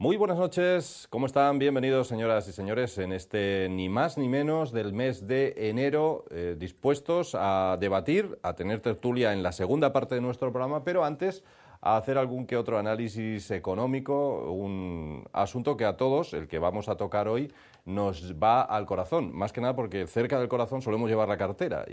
Muy buenas noches, ¿cómo están? Bienvenidos, señoras y señores, en este ni más ni menos del mes de enero, dispuestos a debatir, a tener tertulia en la segunda parte de nuestro programa, pero antes a hacer algún que otro análisis económico, un asunto que a todos, el que vamos a tocar hoy, nos va al corazón, más que nada porque cerca del corazón solemos llevar la cartera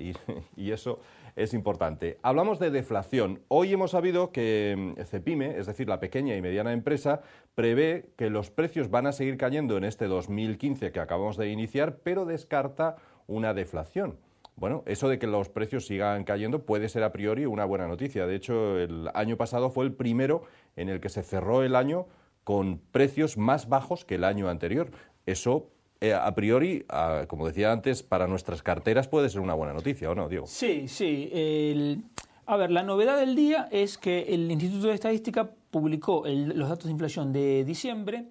y eso es importante. Hablamos de deflación. Hoy hemos sabido que Cepime, es decir, la pequeña y mediana empresa, prevé que los precios van a seguir cayendo en este 2015 que acabamos de iniciar, pero descarta una deflación. Bueno, eso de que los precios sigan cayendo puede ser a priori una buena noticia. De hecho, el año pasado fue el primero en el que se cerró el año con precios más bajos que el año anterior. Eso, a priori, como decía antes, para nuestras carteras puede ser una buena noticia, ¿o no, Diego? Sí, sí. A ver, la novedad del día es que el Instituto de Estadística publicó los datos de inflación de diciembre,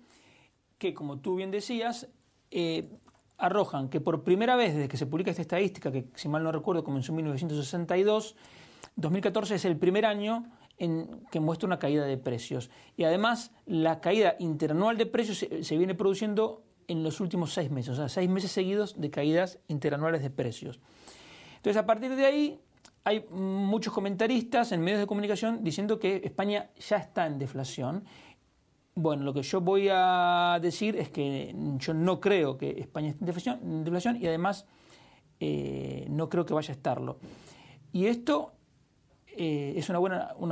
que, como tú bien decías, arrojan que por primera vez desde que se publica esta estadística, que si mal no recuerdo comenzó en 1962, 2014 es el primer año en que muestra una caída de precios. Y además la caída interanual de precios se viene produciendo en los últimos 6 meses, o sea, 6 meses seguidos de caídas interanuales de precios. Entonces, a partir de ahí, hay muchos comentaristas en medios de comunicación diciendo que España ya está en deflación. Bueno, lo que yo voy a decir es que yo no creo que España esté en deflación y además no creo que vaya a estarlo. Y esto es una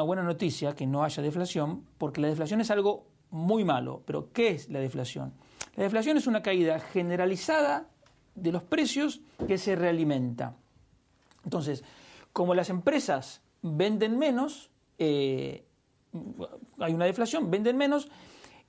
buena noticia que no haya deflación, porque la deflación es algo muy malo. Pero ¿qué es la deflación? La deflación es una caída generalizada de los precios que se realimenta. Entonces, como las empresas venden menos, hay una deflación, venden menos,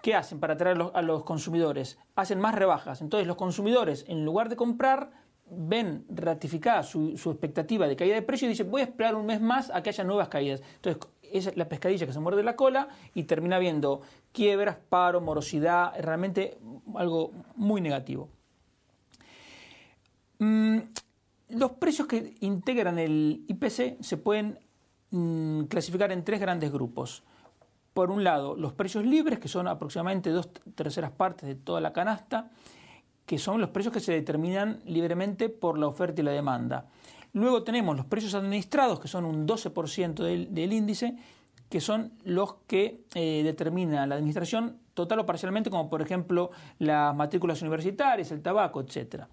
¿qué hacen para atraer a los consumidores? Hacen más rebajas. Entonces los consumidores, en lugar de comprar, ven ratificada su expectativa de caída de precio y dicen, voy a esperar un mes más a que haya nuevas caídas. Entonces es la pescadilla que se muerde la cola y termina habiendo quiebras, paro, morosidad, realmente algo muy negativo. Los precios que integran el IPC se pueden clasificar en 3 grandes grupos. Por un lado, los precios libres, que son aproximadamente 2/3 partes de toda la canasta, que son los precios que se determinan libremente por la oferta y la demanda. Luego tenemos los precios administrados, que son un 12% del índice, que son los que determina la administración total o parcialmente, como por ejemplo las matrículas universitarias, el tabaco, etc.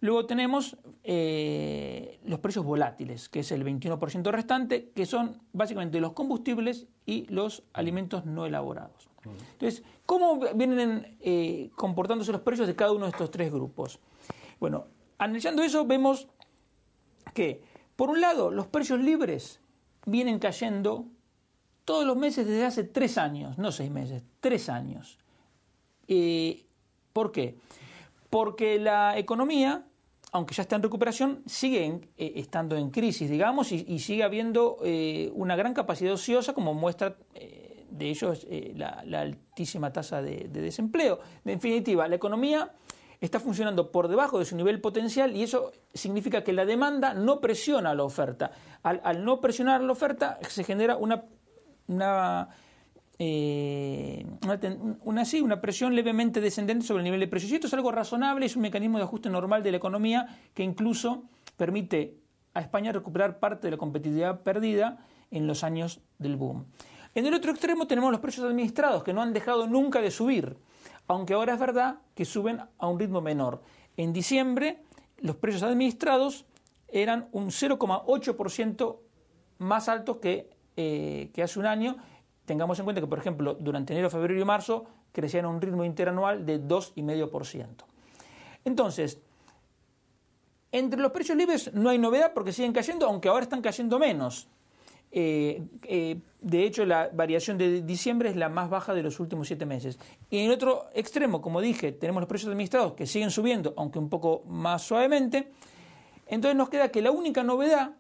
Luego tenemos los precios volátiles, que es el 21% restante, que son básicamente los combustibles y los alimentos no elaborados. Entonces, ¿cómo vienen comportándose los precios de cada uno de estos 3 grupos? Bueno, analizando eso vemos que, por un lado, los precios libres vienen cayendo todos los meses desde hace 3 años, no 6 meses, 3 años. ¿Por qué? Porque la economía, aunque ya está en recuperación, sigue estando en crisis, digamos, y sigue habiendo una gran capacidad ociosa, como muestra de ello la altísima tasa de desempleo. En definitiva, la economía está funcionando por debajo de su nivel potencial y eso significa que la demanda no presiona a la oferta. Al no presionar a la oferta se genera una presión levemente descendente sobre el nivel de precios. Y esto es algo razonable, es un mecanismo de ajuste normal de la economía que incluso permite a España recuperar parte de la competitividad perdida en los años del boom. En el otro extremo tenemos los precios administrados, que no han dejado nunca de subir, aunque ahora es verdad que suben a un ritmo menor. En diciembre los precios administrados eran un 0,8% más altos que hace un año. Tengamos en cuenta que, por ejemplo, durante enero, febrero y marzo crecían a un ritmo interanual de 2,5%. Entonces, entre los precios libres no hay novedad porque siguen cayendo, aunque ahora están cayendo menos. De hecho, la variación de diciembre es la más baja de los últimos 7 meses. Y en el otro extremo, como dije, tenemos los precios administrados que siguen subiendo, aunque un poco más suavemente. Entonces nos queda que la única novedad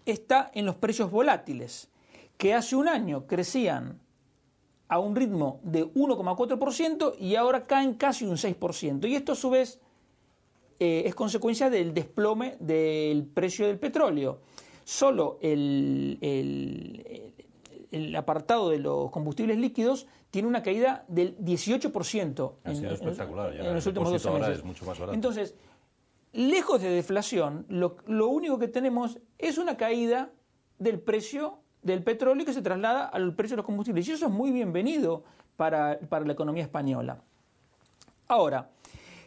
está en los precios volátiles, que hace un año crecían a un ritmo de 1,4% y ahora caen casi un 6%. Y esto a su vez es consecuencia del desplome del precio del petróleo. Solo el apartado de los combustibles líquidos tiene una caída del 18% ha sido espectacular. en los últimos 12 ahora meses. Es mucho más barato. Entonces, lejos de deflación, lo único que tenemos es una caída del precio del petróleo que se traslada al precio de los combustibles. Y eso es muy bienvenido para la economía española. Ahora,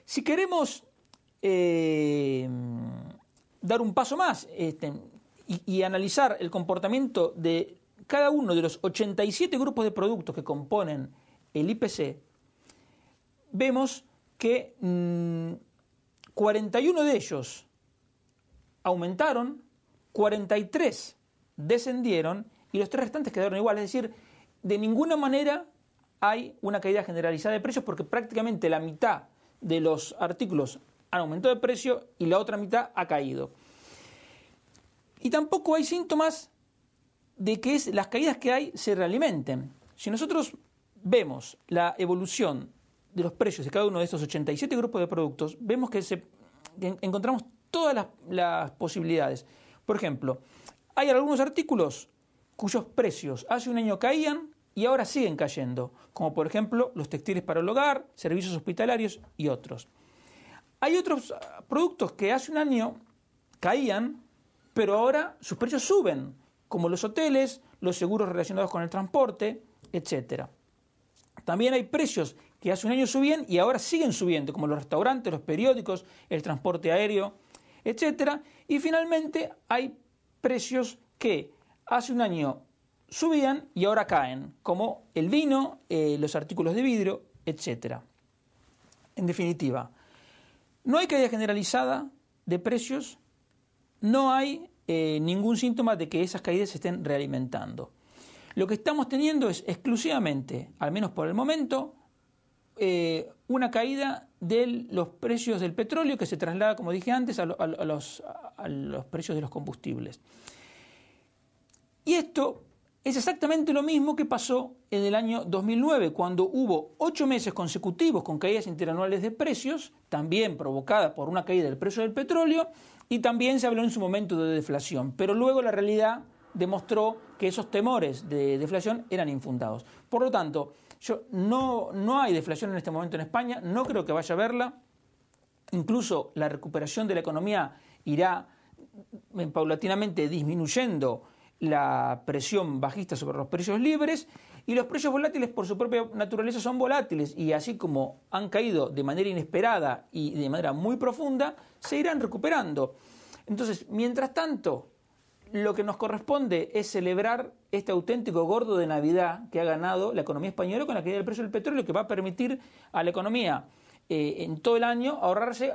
si queremos dar un paso más y analizar el comportamiento de cada uno de los 87 grupos de productos que componen el IPC, vemos que 41 de ellos aumentaron, 43 descendieron y los 3 restantes quedaron iguales. Es decir, de ninguna manera hay una caída generalizada de precios porque prácticamente la mitad de los artículos han aumentado de precio y la otra mitad ha caído. Y tampoco hay síntomas de que las caídas que hay se realimenten. Si nosotros vemos la evolución de los precios de cada uno de estos 87 grupos de productos, vemos que encontramos todas las posibilidades. Por ejemplo, hay algunos artículos cuyos precios hace un año caían y ahora siguen cayendo, como por ejemplo los textiles para el hogar, servicios hospitalarios y otros. Hay otros productos que hace un año caían, pero ahora sus precios suben, como los hoteles, los seguros relacionados con el transporte, etc. También hay precios que hace un año subían y ahora siguen subiendo, como los restaurantes, los periódicos, el transporte aéreo, etc. Y finalmente hay precios que hace un año subían y ahora caen, como el vino, los artículos de vidrio, etc. En definitiva, no hay caída generalizada de precios, no hay ningún síntoma de que esas caídas se estén realimentando. Lo que estamos teniendo es exclusivamente, al menos por el momento, una caída de los precios del petróleo que se traslada, como dije antes, a los precios de los combustibles. Y esto es exactamente lo mismo que pasó en el año 2009, cuando hubo 8 meses consecutivos con caídas interanuales de precios, también provocadas por una caída del precio del petróleo, y también se habló en su momento de deflación. Pero luego la realidad demostró que esos temores de deflación eran infundados. Por lo tanto, no hay deflación en este momento en España, no creo que vaya a haberla. Incluso la recuperación de la economía irá paulatinamente disminuyendo la presión bajista sobre los precios libres, y los precios volátiles por su propia naturaleza son volátiles, y así como han caído de manera inesperada y de manera muy profunda, se irán recuperando. Entonces, mientras tanto, lo que nos corresponde es celebrar este auténtico gordo de Navidad que ha ganado la economía española con la caída del precio del petróleo, que va a permitir a la economía en todo el año ahorrarse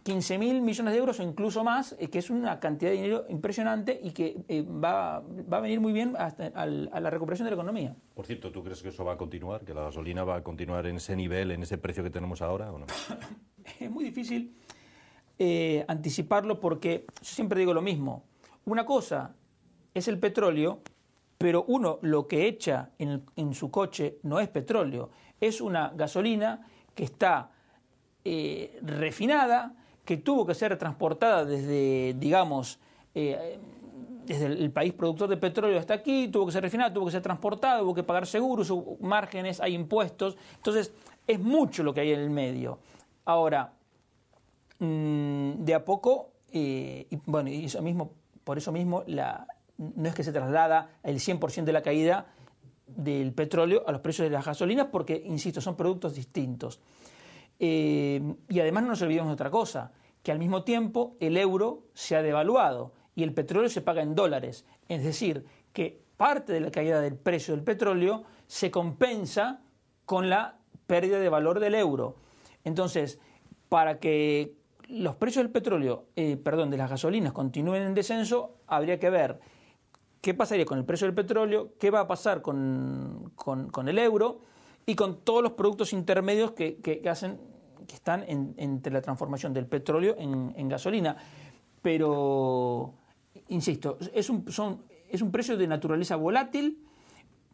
15.000 millones de euros o incluso más, que es una cantidad de dinero impresionante y que va a venir muy bien a la recuperación de la economía. Por cierto, ¿tú crees que eso va a continuar? ¿Que la gasolina va a continuar en ese nivel, en ese precio que tenemos ahora o no? Es muy difícil anticiparlo porque yo siempre digo lo mismo. Una cosa es el petróleo, pero uno lo que echa en su coche no es petróleo, es una gasolina que está refinada, que tuvo que ser transportada desde, digamos, desde el país productor de petróleo hasta aquí, tuvo que ser refinada, tuvo que ser transportada, hubo que pagar seguros, márgenes, hay impuestos. Entonces, es mucho lo que hay en el medio. Ahora, de a poco, y eso mismo, por eso mismo, no es que se traslada el 100% de la caída del petróleo a los precios de las gasolinas, porque, insisto, son productos distintos. Y además no nos olvidemos de otra cosa, que al mismo tiempo el euro se ha devaluado y el petróleo se paga en dólares. Es decir, que parte de la caída del precio del petróleo se compensa con la pérdida de valor del euro. Entonces, para que los precios del petróleo, de las gasolinas continúen en descenso, habría que ver qué pasaría con el precio del petróleo, qué va a pasar con el euro y con todos los productos intermedios que están entre la transformación del petróleo en gasolina. Pero, insisto, es un precio de naturaleza volátil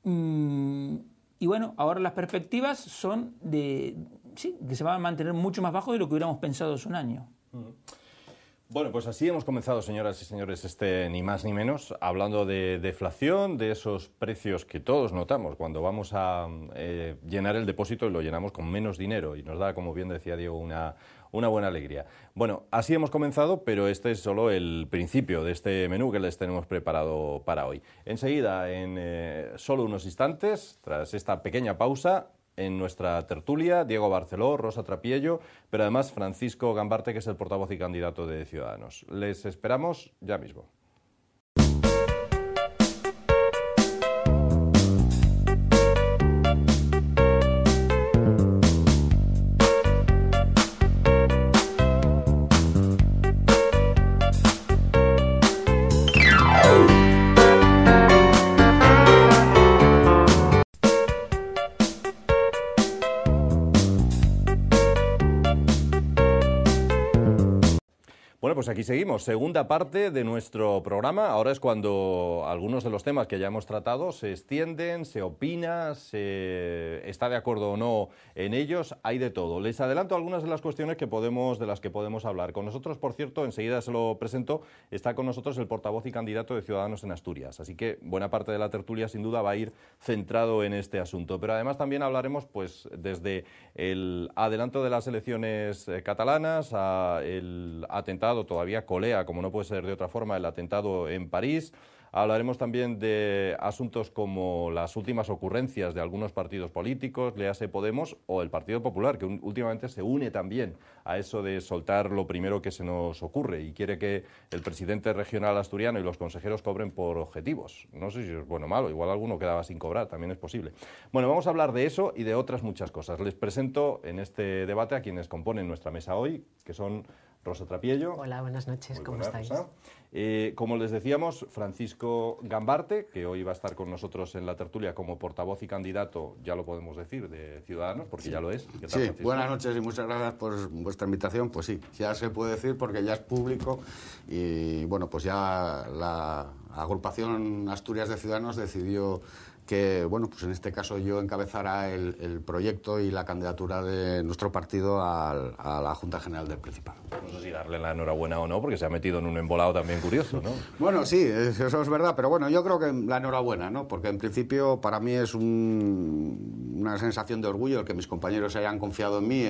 y bueno, ahora las perspectivas son que se va a mantener mucho más bajo de lo que hubiéramos pensado hace un año. Bueno, pues así hemos comenzado, señoras y señores, ni más ni menos, hablando de deflación, de esos precios que todos notamos cuando vamos a llenar el depósito y lo llenamos con menos dinero y nos da, como bien decía Diego, una buena alegría. Bueno, así hemos comenzado, pero este es solo el principio de este menú que les tenemos preparado para hoy. Enseguida, en solo unos instantes, tras esta pequeña pausa, en nuestra tertulia, Diego Barceló, Rosa Trapiello, pero además Francisco Gambarte, que es el portavoz y candidato de Ciudadanos. Les esperamos ya mismo. Bueno, pues aquí seguimos. Segunda parte de nuestro programa. Ahora es cuando algunos de los temas que ya hemos tratado se extienden, se opina, se está de acuerdo o no en ellos. Hay de todo. Les adelanto algunas de las cuestiones de las que podemos hablar. Con nosotros, por cierto, enseguida se lo presento, está con nosotros el portavoz y candidato de Ciudadanos en Asturias. Así que buena parte de la tertulia, sin duda, va a ir centrado en este asunto. Pero además también hablaremos, pues, desde el adelanto de las elecciones catalanas a el atentado, todavía colea, como no puede ser de otra forma, el atentado en París. Hablaremos también de asuntos como las últimas ocurrencias de algunos partidos políticos, léase Podemos o el Partido Popular, que últimamente se une también a eso de soltar lo primero que se nos ocurre y quiere que el presidente regional asturiano y los consejeros cobren por objetivos. No sé si es bueno o malo, igual alguno quedaba sin cobrar, también es posible. Bueno, vamos a hablar de eso y de otras muchas cosas. Les presento en este debate a quienes componen nuestra mesa hoy, que son Rosa Trapiello. Hola, buenas noches, ¿cómo estáis? Rosa. Como les decíamos, Francisco Gambarte, que hoy va a estar con nosotros en la tertulia como portavoz y candidato, ya lo podemos decir, de Ciudadanos, porque sí, ya lo es. ¿Qué tal, sí, Francisco? Buenas noches y muchas gracias por vuestra invitación. Pues sí, ya se puede decir porque ya es público y bueno, pues ya la agrupación Asturias de Ciudadanos decidió que, bueno, pues en este caso yo encabezara el proyecto y la candidatura de nuestro partido a la Junta General del Principado. No sé si darle la enhorabuena o no, porque se ha metido en un embolado también curioso, ¿no? Bueno, sí, eso es verdad, pero bueno, yo creo que la enhorabuena, ¿no? Porque en principio para mí es una sensación de orgullo el que mis compañeros hayan confiado en mí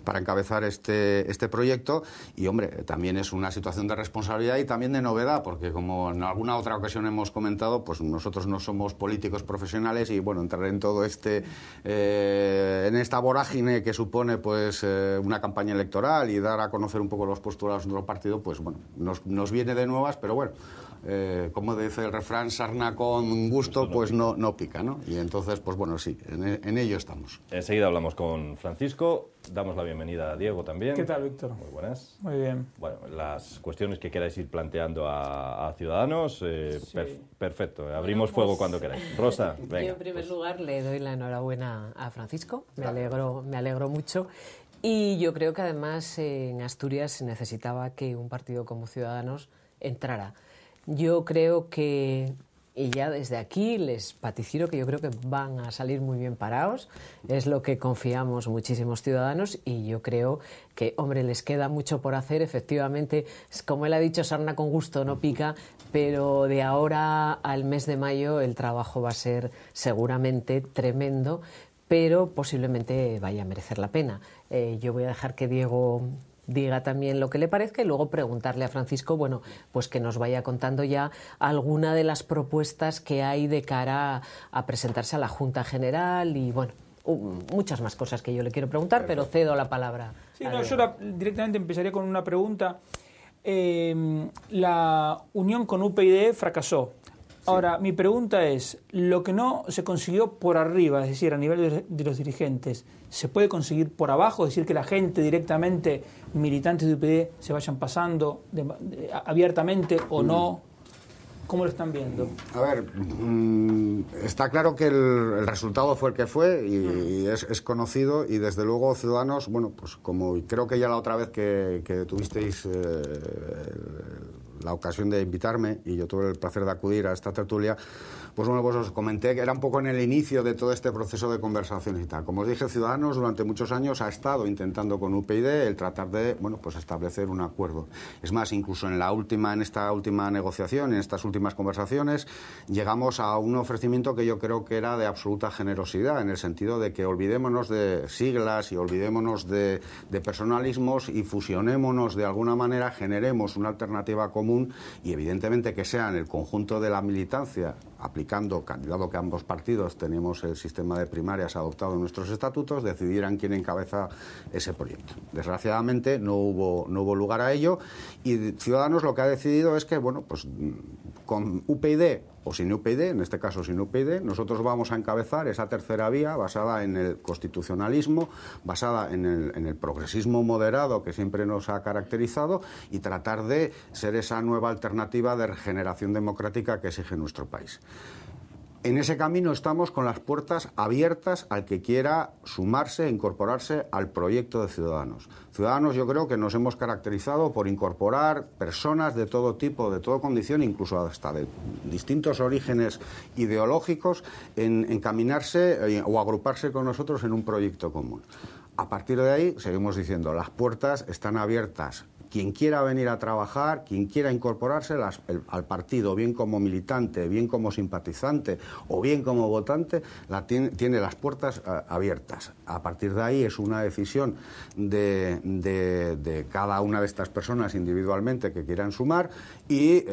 para encabezar este proyecto y, hombre, también es una situación de responsabilidad y también de novedad, porque como en alguna otra ocasión hemos comentado, pues nosotros no somos políticos profesionales y, bueno, entrar en todo en esta vorágine que supone, pues, una campaña electoral y dar a conocer un poco los postulados de nuestro partido, pues, bueno, nos viene de nuevas, pero bueno, como dice el refrán, sarna con gusto, pues no pica, ¿no? Y entonces, pues bueno, sí, en ello estamos. Enseguida hablamos con Francisco, damos la bienvenida a Diego también. ¿Qué tal, Víctor? Muy buenas. Muy bien. Bueno, las cuestiones que queráis ir planteando a Ciudadanos, sí. Perfecto, abrimos fuego cuando queráis. Rosa, venga. Yo en primer lugar le doy la enhorabuena a Francisco, me alegro mucho. Y yo creo que además en Asturias se necesitaba que un partido como Ciudadanos entrara. Yo creo que, y ya desde aquí les vaticino que yo creo que van a salir muy bien parados, es lo que confiamos muchísimos ciudadanos y yo creo que, hombre, les queda mucho por hacer, efectivamente, como él ha dicho, sarna con gusto no pica, pero de ahora al mes de mayo el trabajo va a ser seguramente tremendo, pero posiblemente vaya a merecer la pena. Yo voy a dejar que Diego diga también lo que le parezca y luego preguntarle a Francisco, bueno, pues que nos vaya contando ya alguna de las propuestas que hay de cara a presentarse a la Junta General y, bueno, muchas más cosas que yo le quiero preguntar, pero cedo la palabra. Sí, no, yo directamente empezaría con una pregunta. La unión con UPyD fracasó. Ahora, mi pregunta es, lo que no se consiguió por arriba, es decir, a nivel de los dirigentes, ¿se puede conseguir por abajo? Es decir, que la gente directamente, militantes de UPyD, se vayan pasando abiertamente o no. ¿Cómo lo están viendo? A ver, está claro que el resultado fue el que fue y es conocido y desde luego Ciudadanos, bueno, pues como creo que ya la otra vez que tuvisteis la ocasión de invitarme y yo tuve el placer de acudir a esta tertulia, Pues bueno, pues os comenté que era un poco en el inicio de todo este proceso de conversaciones y tal. Como os dije, Ciudadanos durante muchos años ha estado intentando con UPyD el tratar de, bueno, pues establecer un acuerdo. Es más, incluso en esta última negociación, en estas últimas conversaciones, llegamos a un ofrecimiento que yo creo que era de absoluta generosidad, en el sentido de que olvidémonos de siglas y olvidémonos de personalismos y fusionémonos de alguna manera, generemos una alternativa común y evidentemente que sea en el conjunto de la militancia, aplicando, dado que ambos partidos tenemos el sistema de primarias adoptado en nuestros estatutos, decidieran quién encabeza ese proyecto. Desgraciadamente no hubo lugar a ello y Ciudadanos lo que ha decidido es que, bueno, pues con UPyD o sin UPyD, en este caso sin UPyD, nosotros vamos a encabezar esa tercera vía basada en el constitucionalismo, basada en el progresismo moderado que siempre nos ha caracterizado y tratar de ser esa nueva alternativa de regeneración democrática que exige nuestro país. En ese camino estamos con las puertas abiertas al que quiera sumarse e incorporarse al proyecto de Ciudadanos. Ciudadanos, yo creo que nos hemos caracterizado por incorporar personas de todo tipo, de toda condición, incluso hasta de distintos orígenes ideológicos, en encaminarse o agruparse con nosotros en un proyecto común. A partir de ahí, seguimos diciendo, las puertas están abiertas. Quien quiera venir a trabajar, quien quiera incorporarse al partido, bien como militante, bien como simpatizante o bien como votante, tiene las puertas abiertas. A partir de ahí es una decisión de cada una de estas personas individualmente que quieran sumar y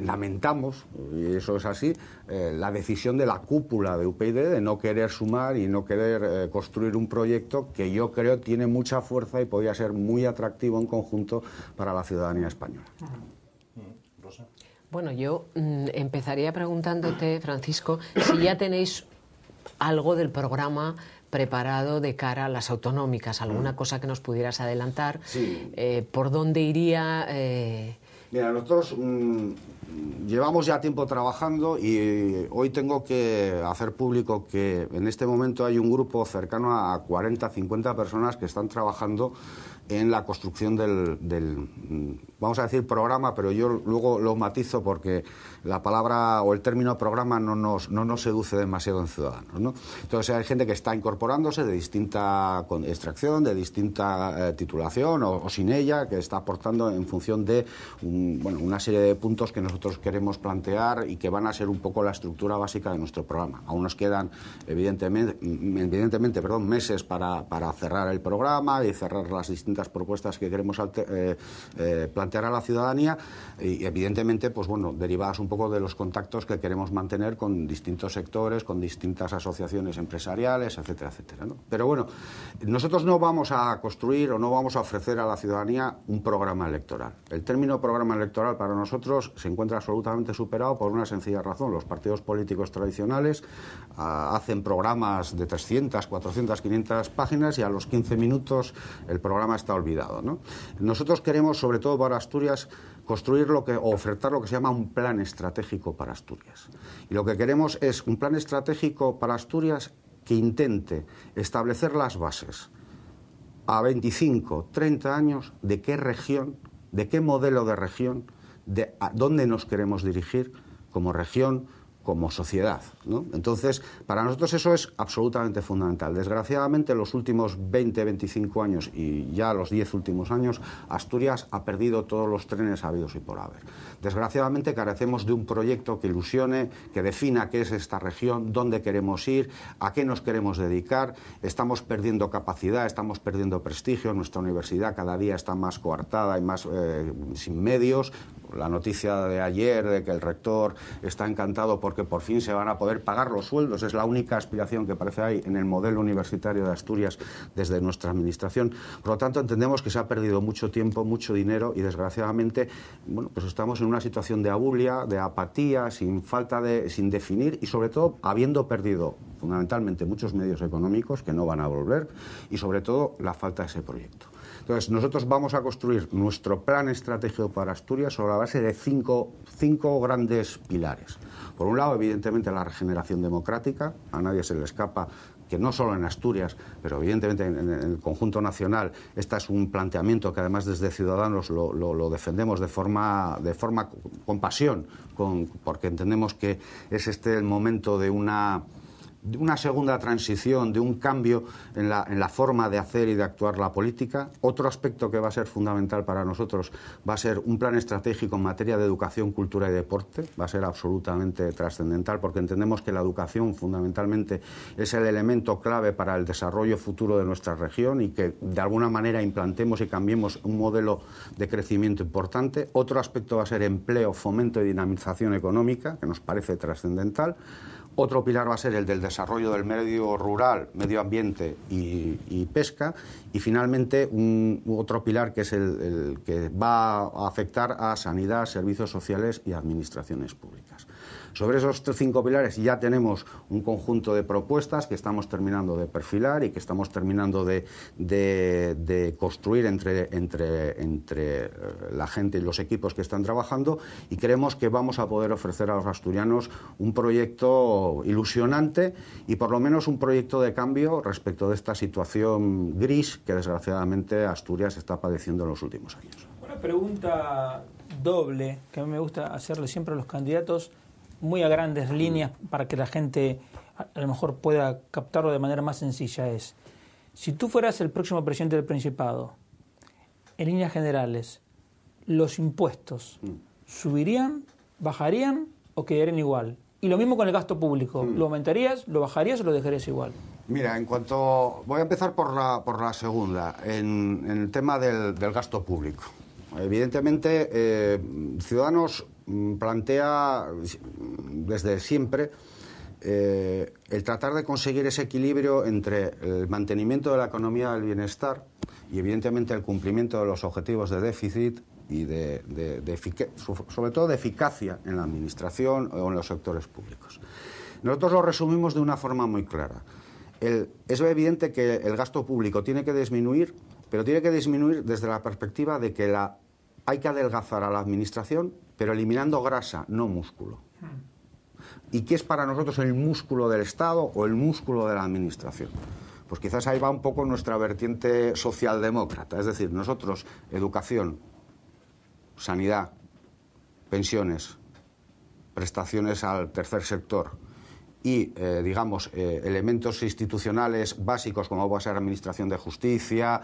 lamentamos, y eso es así, la decisión de la cúpula de UPyD de no querer sumar y no querer construir un proyecto que yo creo tiene mucha fuerza y podría ser muy atractivo en conjunto para la ciudadanía española. Rosa. Bueno, yo empezaría preguntándote, Francisco, si ya tenéis algo del programa preparado de cara a las autonómicas, alguna cosa que nos pudieras adelantar, Sí. ¿Por dónde iría? Mira, nosotros llevamos ya tiempo trabajando y hoy tengo que hacer público que en este momento hay un grupo cercano a 40, 50 personas que están trabajando en la construcción del vamos a decir programa, pero yo luego lo matizo porque la palabra o el término programa no nos seduce demasiado en Ciudadanos, ¿no? Entonces hay gente que está incorporándose de distinta extracción, de distinta titulación o sin ella, que está aportando en función de una serie de puntos que nosotros queremos plantear y que van a ser un poco la estructura básica de nuestro programa. Aún nos quedan evidentemente meses para cerrar el programa y cerrar las distintas propuestas que queremos plantear a la ciudadanía y evidentemente pues bueno, derivadas un poco de los contactos que queremos mantener con distintos sectores, con distintas asociaciones empresariales, etcétera, etcétera, ¿no? Pero bueno, nosotros no vamos a construir o no vamos a ofrecer a la ciudadanía un programa electoral. El término programa electoral para nosotros se encuentra absolutamente superado por una sencilla razón. Los partidos políticos tradicionales hacen programas de 300, 400, 500 páginas y a los 15 minutos el programa está olvidado, ¿no? Nosotros queremos, sobre todo para Asturias, construir o ofertar lo que se llama un plan estratégico para Asturias. Y lo que queremos es un plan estratégico para Asturias que intente establecer las bases a 25, 30 años de qué región, de qué modelo de región, de a dónde nos queremos dirigir como región, como sociedad, ¿no? Entonces, para nosotros eso es absolutamente fundamental. Desgraciadamente, los últimos 20, 25 años y ya los 10 últimos años, Asturias ha perdido todos los trenes habidos y por haber. Desgraciadamente, carecemos de un proyecto que ilusione, que defina qué es esta región, dónde queremos ir, a qué nos queremos dedicar. Estamos perdiendo capacidad, estamos perdiendo prestigio. Nuestra universidad cada día está más coartada y más sin medios. La noticia de ayer de que el rector está encantado porque por fin se van a poder pagar los sueldos es la única aspiración que parece hay en el modelo universitario de Asturias desde nuestra administración. Por lo tanto, entendemos que se ha perdido mucho tiempo, mucho dinero y desgraciadamente, bueno, pues estamos en una situación de abulia, de apatía, sin definir y sobre todo habiendo perdido fundamentalmente muchos medios económicos que no van a volver y sobre todo la falta de ese proyecto. Entonces, nosotros vamos a construir nuestro plan estratégico para Asturias sobre la base de cinco grandes pilares. Por un lado, evidentemente, la regeneración democrática. A nadie se le escapa que no solo en Asturias, pero evidentemente en el conjunto nacional, este es un planteamiento que además desde Ciudadanos lo defendemos de forma con pasión, porque entendemos que es el momento de una segunda transición, de un cambio en la forma de hacer y de actuar la política. Otro aspecto que va a ser fundamental para nosotros va a ser un plan estratégico en materia de educación, cultura y deporte. Va a ser absolutamente trascendental porque entendemos que la educación fundamentalmente es el elemento clave para el desarrollo futuro de nuestra región y que de alguna manera implantemos y cambiemos un modelo de crecimiento importante. Otro aspecto va a ser empleo, fomento y dinamización económica, que nos parece trascendental. Otro pilar va a ser el del desarrollo del medio rural, medio ambiente y pesca. Y finalmente otro pilar que es el que va a afectar a sanidad, servicios sociales y administraciones públicas. Sobre esos 5 pilares ya tenemos un conjunto de propuestas que estamos terminando de perfilar y que estamos terminando de construir entre la gente y los equipos que están trabajando, y creemos que vamos a poder ofrecer a los asturianos un proyecto ilusionante y por lo menos un proyecto de cambio respecto de esta situación gris que desgraciadamente Asturias está padeciendo en los últimos años. Una pregunta doble que a mí me gusta hacerle siempre a los candidatos, muy a grandes líneas para que la gente a lo mejor pueda captarlo de manera más sencilla, es: si tú fueras el próximo presidente del Principado, en líneas generales, ¿los impuestos subirían, bajarían o quedarían igual? Y lo mismo con el gasto público, ¿lo aumentarías, lo bajarías o lo dejarías igual? Mira, voy a empezar por la segunda, en el tema del gasto público. Evidentemente, Ciudadanos plantea desde siempre el tratar de conseguir ese equilibrio entre el mantenimiento de la economía del bienestar y evidentemente el cumplimiento de los objetivos de déficit y sobre todo de eficacia en la administración o en los sectores públicos. Nosotros lo resumimos de una forma muy clara. Es evidente que el gasto público tiene que disminuir, pero tiene que disminuir desde la perspectiva de que hay que adelgazar a la administración, pero eliminando grasa, no músculo. ¿Y qué es para nosotros el músculo del Estado o el músculo de la administración? Pues quizás ahí va un poco nuestra vertiente socialdemócrata. Es decir, nosotros, educación, sanidad, pensiones, prestaciones al tercer sector y, elementos institucionales básicos como va a ser administración de justicia,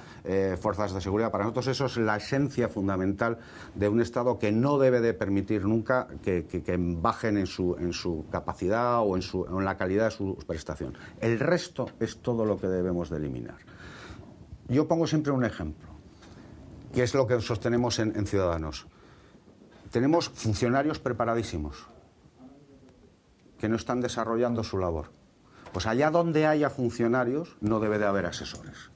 fuerzas de seguridad. Para nosotros eso es la esencia fundamental de un Estado que no debe de permitir nunca que bajen en su capacidad o en la calidad de su prestación. El resto es todo lo que debemos de eliminar. Yo pongo siempre un ejemplo, que es lo que sostenemos en Ciudadanos. Tenemos funcionarios preparadísimos que no están desarrollando su labor. Pues allá donde haya funcionarios no debe de haber asesores.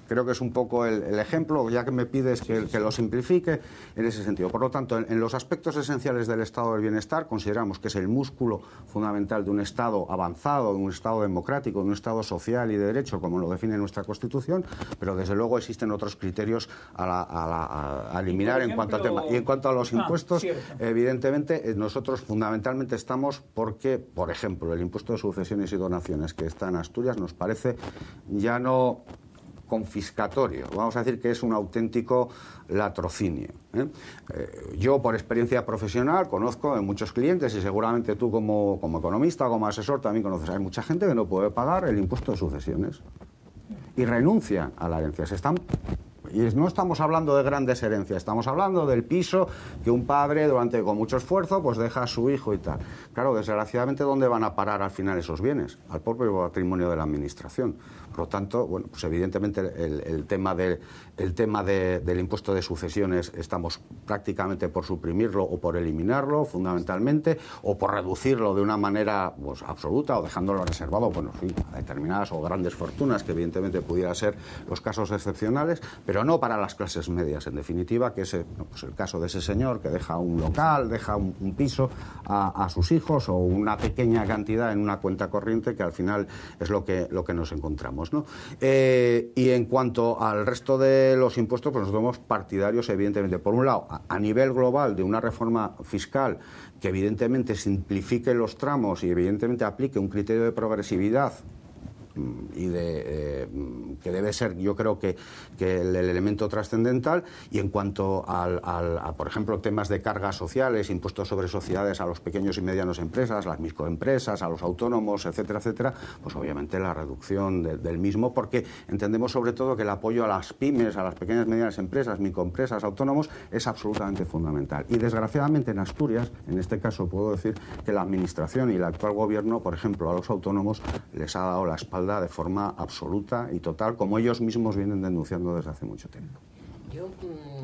Creo que es un poco el ejemplo, ya que me pides que lo simplifique en ese sentido. Por lo tanto, en los aspectos esenciales del estado del bienestar consideramos que es el músculo fundamental de un Estado avanzado, de un Estado democrático, de un Estado social y de derecho, como lo define nuestra Constitución, pero desde luego existen otros criterios a eliminar en cuanto al tema. Y en cuanto a los impuestos, evidentemente, nosotros fundamentalmente estamos porque, por ejemplo, el impuesto de sucesiones y donaciones que está en Asturias nos parece ya no confiscatorio, vamos a decir que es un auténtico latrocinio. Yo, por experiencia profesional, conozco a muchos clientes y seguramente tú como economista o como asesor también conoces. Hay mucha gente que no puede pagar el impuesto de sucesiones y renuncia a la herencia. Y no estamos hablando de grandes herencias, estamos hablando del piso que un padre con mucho esfuerzo pues deja a su hijo y tal. Claro, desgraciadamente, ¿dónde van a parar al final esos bienes? Al propio patrimonio de la administración. Por lo tanto, bueno, pues evidentemente el tema del impuesto de sucesiones estamos prácticamente por suprimirlo o por eliminarlo, fundamentalmente, o por reducirlo de una manera pues absoluta o dejándolo reservado, bueno, sí, a determinadas o grandes fortunas, que evidentemente pudiera ser los casos excepcionales, pero pero no para las clases medias, en definitiva, que es pues el caso de ese señor que deja un local, deja un piso a sus hijos o una pequeña cantidad en una cuenta corriente, que al final es lo que nos encontramos, ¿no? Y en cuanto al resto de los impuestos, pues nosotros somos partidarios, evidentemente, por un lado, a nivel global, de una reforma fiscal que evidentemente simplifique los tramos y evidentemente aplique un criterio de progresividad y que debe ser, yo creo que el elemento trascendental. Y en cuanto a, por ejemplo, temas de cargas sociales, impuestos sobre sociedades a los pequeños y medianos empresas, a las microempresas, a los autónomos, etcétera, etcétera, pues obviamente la reducción del mismo, porque entendemos sobre todo que el apoyo a las pymes, a las pequeñas y medianas empresas, microempresas, autónomos, es absolutamente fundamental. Y desgraciadamente en Asturias, en este caso puedo decir que la Administración y el actual Gobierno, por ejemplo, a los autónomos les ha dado la espalda de forma absoluta y total, como ellos mismos vienen denunciando desde hace mucho tiempo. Yo,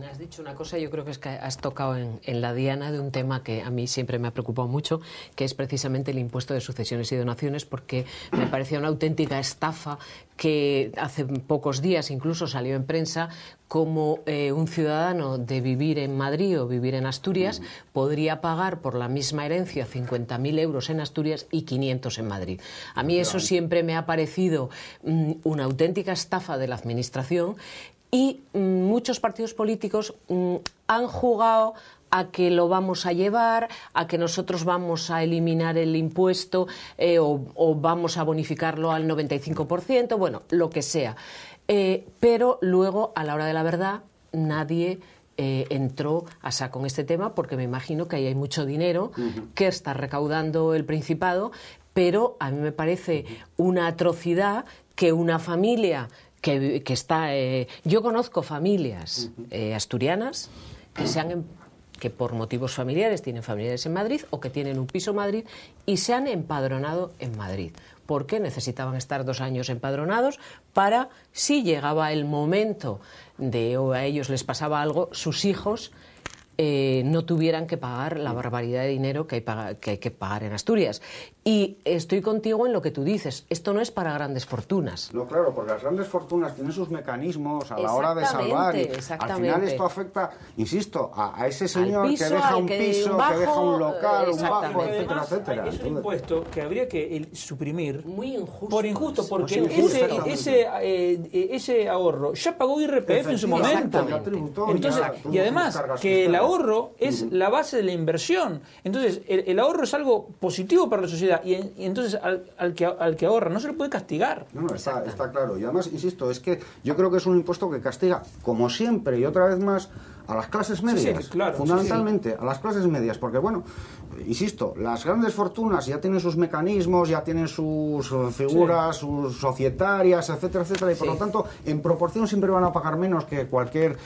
has dicho una cosa, yo creo que es que has tocado en la diana de un tema que a mí siempre me ha preocupado mucho, que es precisamente el impuesto de sucesiones y donaciones, porque me parecía una auténtica estafa que hace pocos días incluso salió en prensa como un ciudadano de vivir en Madrid o vivir en Asturias podría pagar por la misma herencia 50.000 euros en Asturias y 500 en Madrid. A mí eso siempre me ha parecido una auténtica estafa de la Administración. Y muchos partidos políticos han jugado a que lo vamos a llevar, a que nosotros vamos a eliminar el impuesto o vamos a bonificarlo al 95%, bueno, lo que sea. Pero luego, a la hora de la verdad, nadie entró a saco en este tema, porque me imagino que ahí hay mucho dinero que está recaudando el Principado, pero a mí me parece una atrocidad que una familia que está... yo conozco familias asturianas que por motivos familiares tienen familiares en Madrid o que tienen un piso en Madrid y se han empadronado en Madrid, porque necesitaban estar 2 años empadronados para, si llegaba el momento de o a ellos les pasaba algo, sus hijos no tuvieran que pagar la barbaridad de dinero que hay que pagar en Asturias. Y estoy contigo en lo que tú dices, esto no es para grandes fortunas. No, claro, porque las grandes fortunas tienen sus mecanismos a la hora de salvar. Y al final esto afecta, insisto, a ese señor que deja un piso, que deja un local, un bajo, etcétera, etcétera. Es un impuesto que habría que suprimir. Muy injusto. Por injusto, porque ese ahorro ya pagó IRPF en su momento. Entonces, y además que el ahorro es la base de la inversión. Entonces, el ahorro es algo positivo para la sociedad y entonces al que ahorra no se le puede castigar. No, está claro. Y además, insisto, es que yo creo que es un impuesto que castiga, como siempre y otra vez más, a las clases medias, sí, claro, fundamentalmente a las clases medias, porque bueno, insisto, las grandes fortunas ya tienen sus mecanismos, ya tienen sus figuras, sus societarias, etcétera, etcétera, y por lo tanto, en proporción siempre van a pagar menos que cualquier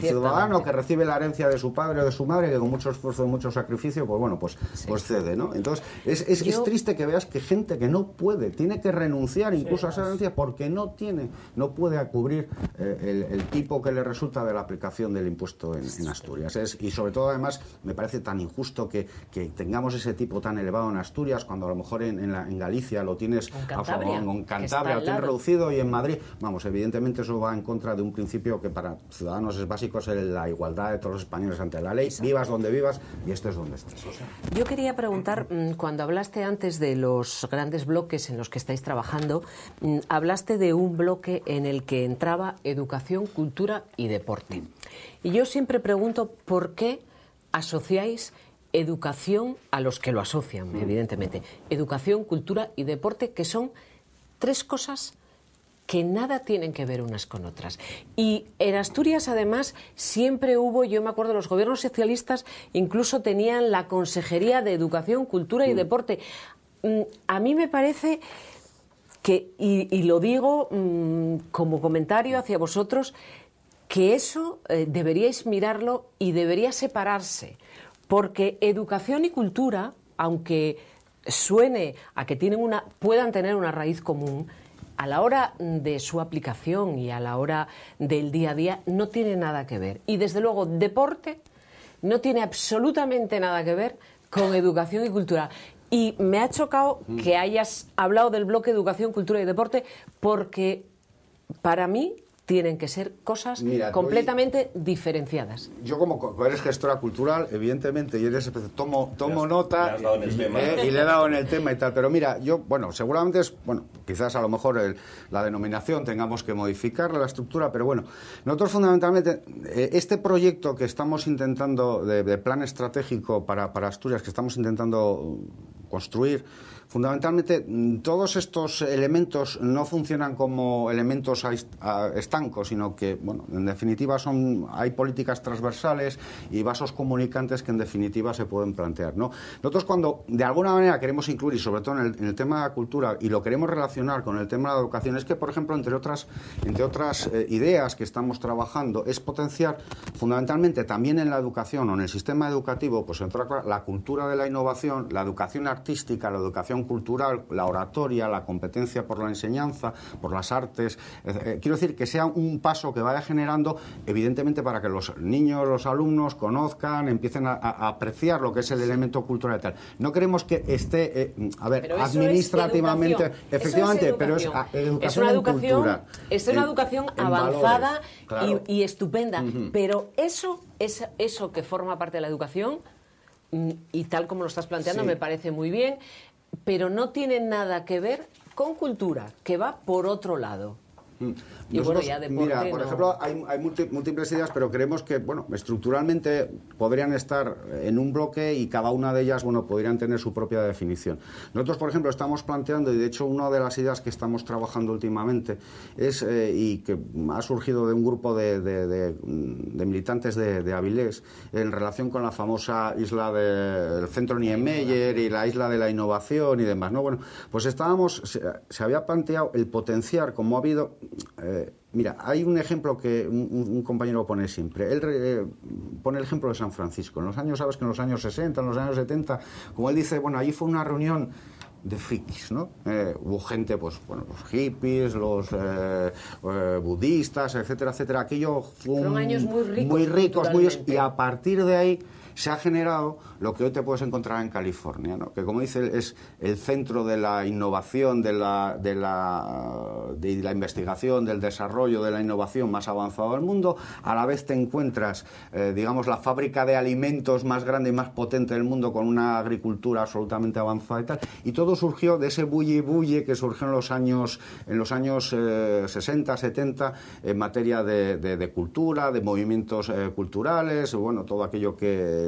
ciudadano que recibe la herencia de su padre o de su madre, que con mucho esfuerzo y mucho sacrificio, pues bueno, pues cede, ¿no? Entonces, es triste que veas que gente que no puede, tiene que renunciar incluso a esa herencia porque no puede cubrir el tipo que le resulta de la aplicación del impuesto en Asturias. Y sobre todo, además, me parece tan injusto que tengamos ese tipo tan elevado en Asturias, cuando a lo mejor en Galicia lo tienes, en Cantabria lo tienes reducido, y en Madrid, vamos, evidentemente eso va en contra de un principio que para ciudadanos es básico, es la igualdad de todos los españoles ante la ley. Exacto. Vivas donde vivas y estés donde estés. Yo quería preguntar, cuando hablaste antes de los grandes bloques en los que estáis trabajando, hablaste de un bloque en el que entraba educación, cultura y deporte. Y yo siempre pregunto por qué asociáis educación a los que lo asocian, evidentemente. Educación, cultura y deporte, que son 3 cosas que nada tienen que ver unas con otras. Y en Asturias, además, siempre hubo, yo me acuerdo, los gobiernos socialistas incluso tenían la Consejería de Educación, Cultura y Deporte. A mí me parece que, y lo digo como comentario hacia vosotros, que eso deberíais mirarlo y debería separarse, porque educación y cultura, aunque suene a que puedan tener una raíz común, a la hora de su aplicación y a la hora del día a día no tiene nada que ver. Y desde luego deporte no tiene absolutamente nada que ver con educación y cultura. Y me ha chocado que hayas hablado del bloque educación, cultura y deporte, porque para mí tienen que ser cosas Mira, completamente diferenciadas. Yo como eres gestora cultural, evidentemente, y eres tomo nota le has dado en el tema. Y le he dado en el tema y tal. Pero mira, yo, bueno, seguramente quizás a lo mejor la denominación tengamos que modificar la estructura, pero bueno, nosotros fundamentalmente, este proyecto que estamos intentando, de plan estratégico para Asturias, que estamos intentando construir, fundamentalmente todos estos elementos no funcionan como elementos estancos, sino que, bueno, en definitiva hay políticas transversales y vasos comunicantes que en definitiva se pueden plantear, ¿no? Nosotros cuando de alguna manera queremos incluir, y sobre todo en el tema de la cultura, y lo queremos relacionar con el tema de la educación, es que, por ejemplo, entre otras ideas que estamos trabajando, es potenciar fundamentalmente también en la educación o en el sistema educativo, pues entre otras, la cultura de la innovación, la educación artística, la educación cultural, la oratoria, la competencia por la enseñanza, por las artes. Quiero decir que sea un paso que vaya generando, evidentemente, para que los niños, los alumnos conozcan, empiecen a apreciar lo que es el elemento cultural y tal. No queremos que esté, pero administrativamente, efectivamente, pero es educación en cultura. Es una educación avanzada valores, claro. y estupenda, pero eso que forma parte de la educación, y tal como lo estás planteando, sí, me parece muy bien, pero no tiene nada que ver con cultura, que va por otro lado. Y Nosotros, bueno, ya deporte, mira, por ejemplo, hay múltiples ideas, pero creemos que, bueno, estructuralmente podrían estar en un bloque y cada una de ellas, bueno, podrían tener su propia definición. Nosotros, por ejemplo, estamos planteando, y de hecho una de las ideas que estamos trabajando últimamente es, y que ha surgido de un grupo de militantes de Avilés, en relación con la famosa isla del centro Niemeyer y la isla de la innovación y demás, ¿no? Bueno, pues se había planteado el potenciar, como ha habido... mira, hay un ejemplo que un compañero pone siempre. Él pone el ejemplo de San Francisco. Sabes que en los años 60, en los años 70, como él dice, bueno, allí fue una reunión de frikis, ¿no? Hubo gente, pues, bueno, los hippies, los budistas, etcétera, etcétera. Aquello fue fueron años muy ricos, y a partir de ahí se ha generado lo que hoy te puedes encontrar en California, ¿no? Que, como dice, es el centro de la innovación, de la investigación, del desarrollo de la innovación más avanzado del mundo. A la vez te encuentras, digamos, la fábrica de alimentos más grande y más potente del mundo, con una agricultura absolutamente avanzada y tal. Y todo surgió de ese bulle que surgió en los años 60, 70, en materia de cultura, de movimientos culturales, bueno, todo aquello que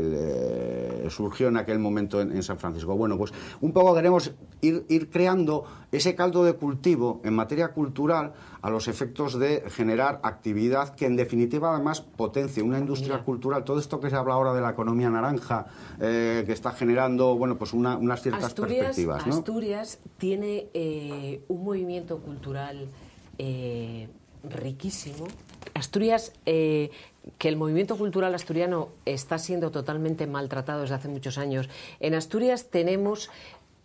surgió en aquel momento en San Francisco. Bueno, pues un poco queremos ir creando ese caldo de cultivo en materia cultural a los efectos de generar actividad que, en definitiva, además potencie una industria cultural. Todo esto que se habla ahora de la economía naranja, que está generando, bueno, pues unas ciertas perspectivas, ¿no? Asturias tiene un movimiento cultural riquísimo. Asturias, que el movimiento cultural asturiano está siendo totalmente maltratado desde hace muchos años. En Asturias tenemos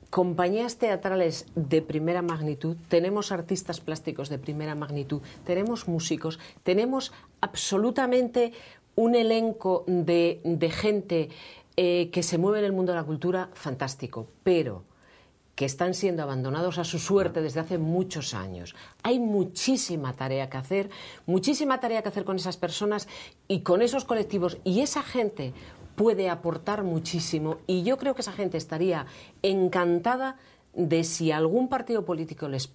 compañías teatrales de primera magnitud, tenemos artistas plásticos de primera magnitud, tenemos músicos, tenemos absolutamente un elenco de gente que se mueve en el mundo de la cultura fantástico, pero que están siendo abandonados a su suerte desde hace muchos años. Hay muchísima tarea que hacer con esas personas y con esos colectivos, y esa gente puede aportar muchísimo, y yo creo que esa gente estaría encantada de, si algún partido político les